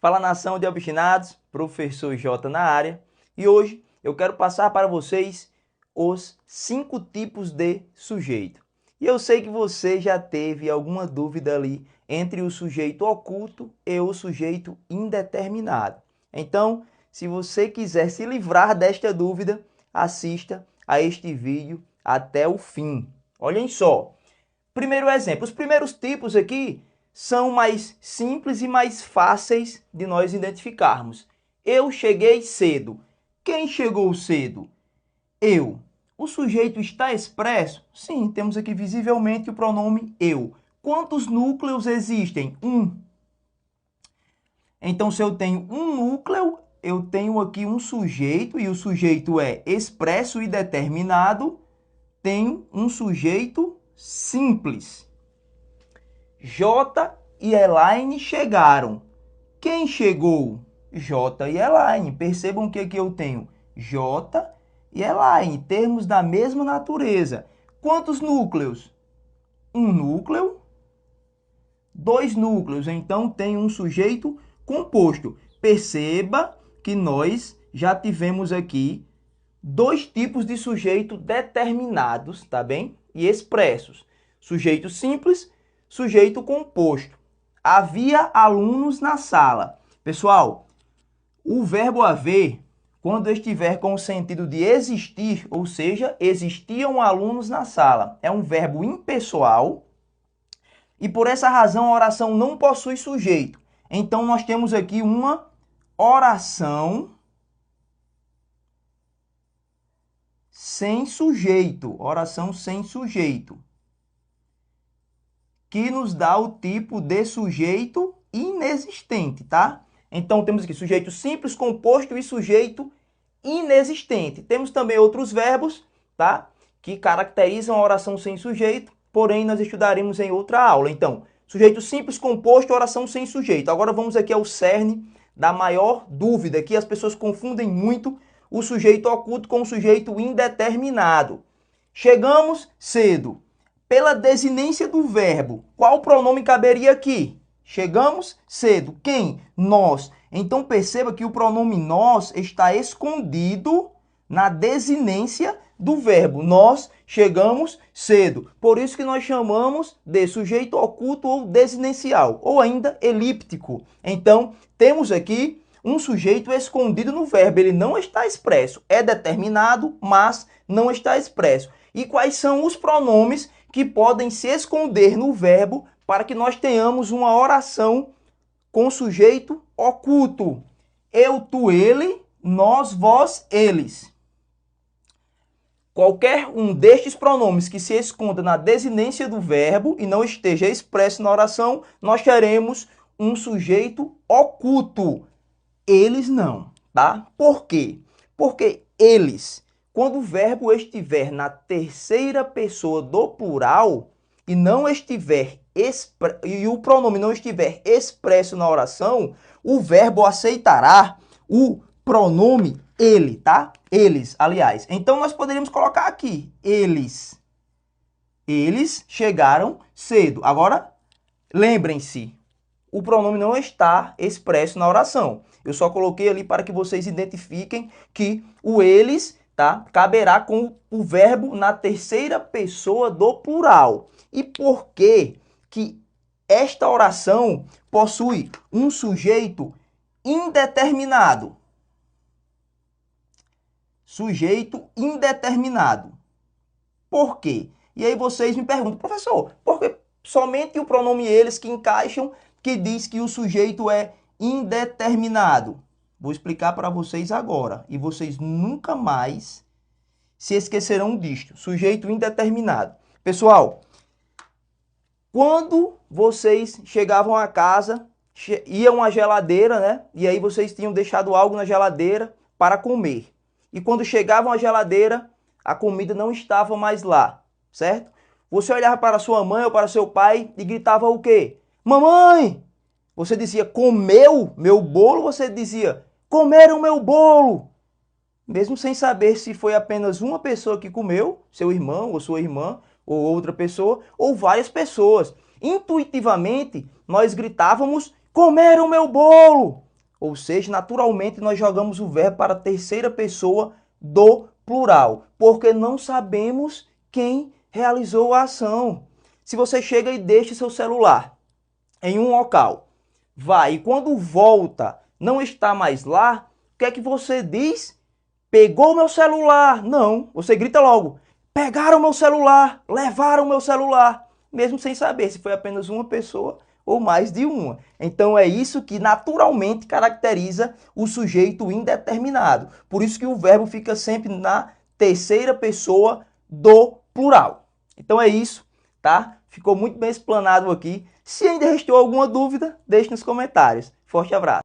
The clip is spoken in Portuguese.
Fala nação de obstinados, professor J na área, e hoje eu quero passar para vocês os 5 tipos de sujeito. E eu sei que você já teve alguma dúvida ali entre o sujeito oculto e o sujeito indeterminado. Então, se você quiser se livrar desta dúvida, assista a este vídeo até o fim. Olhem só. Primeiro exemplo, os primeiros tipos aqui são mais simples e mais fáceis de nós identificarmos. Eu cheguei cedo. Quem chegou cedo? Eu. O sujeito está expresso? Sim, temos aqui visivelmente o pronome eu. Quantos núcleos existem? Um. Então, se eu tenho um núcleo, eu tenho aqui um sujeito, e o sujeito é expresso e determinado, tenho um sujeito simples. J e Elaine chegaram. Quem chegou? J e Elaine. Percebam que aqui eu tenho J e Elaine, termos da mesma natureza. Quantos núcleos? Um núcleo, dois núcleos. Então, tem um sujeito composto. Perceba que nós já tivemos aqui dois tipos de sujeito determinados, tá bem? E expressos. Sujeito simples, sujeito composto. Havia alunos na sala. Pessoal, o verbo haver, quando estiver com o sentido de existir, ou seja, existiam alunos na sala, é um verbo impessoal e por essa razão a oração não possui sujeito. Então nós temos aqui uma oração sem sujeito, oração sem sujeito, que nos dá o tipo de sujeito inexistente, tá? Então, temos aqui sujeito simples, composto e sujeito inexistente. Temos também outros verbos, tá? Que caracterizam a oração sem sujeito, porém, nós estudaremos em outra aula. Então, sujeito simples, composto, oração sem sujeito. Agora, vamos aqui ao cerne da maior dúvida, que as pessoas confundem muito o sujeito oculto com o sujeito indeterminado. Chegamos cedo. Pela desinência do verbo, qual pronome caberia aqui? Chegamos cedo. Quem? Nós. Então perceba que o pronome nós está escondido na desinência do verbo. Nós chegamos cedo. Por isso que nós chamamos de sujeito oculto ou desinencial, ou ainda elíptico. Então, temos aqui um sujeito escondido no verbo. Ele não está expresso. É determinado, mas não está expresso. E quais são os pronomes que podem se esconder no verbo para que nós tenhamos uma oração com sujeito oculto? Eu, tu, ele, nós, vós, eles. Qualquer um destes pronomes que se esconda na desinência do verbo e não esteja expresso na oração, nós teremos um sujeito oculto. Eles não, tá? Por quê? Porque eles, quando o verbo estiver na terceira pessoa do plural e não estiver e o pronome não estiver expresso na oração, o verbo aceitará o pronome ele, tá? Eles, aliás. Então nós poderíamos colocar aqui eles. Eles chegaram cedo. Agora, lembrem-se, o pronome não está expresso na oração. Eu só coloquei ali para que vocês identifiquem que o eles, tá, caberá com o verbo na terceira pessoa do plural. E por que que esta oração possui um sujeito indeterminado? Sujeito indeterminado. Por quê? E aí vocês me perguntam, professor, por que somente o pronome eles que encaixam, que diz que o sujeito é indeterminado? Vou explicar para vocês agora. E vocês nunca mais se esquecerão disto. Sujeito indeterminado. Pessoal, quando vocês chegavam a casa, iam à geladeira, né? E aí vocês tinham deixado algo na geladeira para comer. E quando chegavam à geladeira, a comida não estava mais lá, certo? Você olhava para sua mãe ou para seu pai e gritava o quê? Mamãe! Você dizia, comeu meu bolo? Você dizia, comeram meu bolo! Mesmo sem saber se foi apenas uma pessoa que comeu, seu irmão ou sua irmã, ou outra pessoa, ou várias pessoas. Intuitivamente, nós gritávamos, comeram meu bolo! Ou seja, naturalmente nós jogamos o verbo para a terceira pessoa do plural, porque não sabemos quem realizou a ação. Se você chega e deixa seu celular em um local, vai, e quando volta, não está mais lá, o que é que você diz? Pegou meu celular. Não, você grita logo, pegaram meu celular, levaram meu celular, mesmo sem saber se foi apenas uma pessoa ou mais de uma. Então é isso que naturalmente caracteriza o sujeito indeterminado. Por isso que o verbo fica sempre na terceira pessoa do plural. Então é isso, tá? Ficou muito bem explanado aqui. Se ainda restou alguma dúvida, deixe nos comentários. Forte abraço.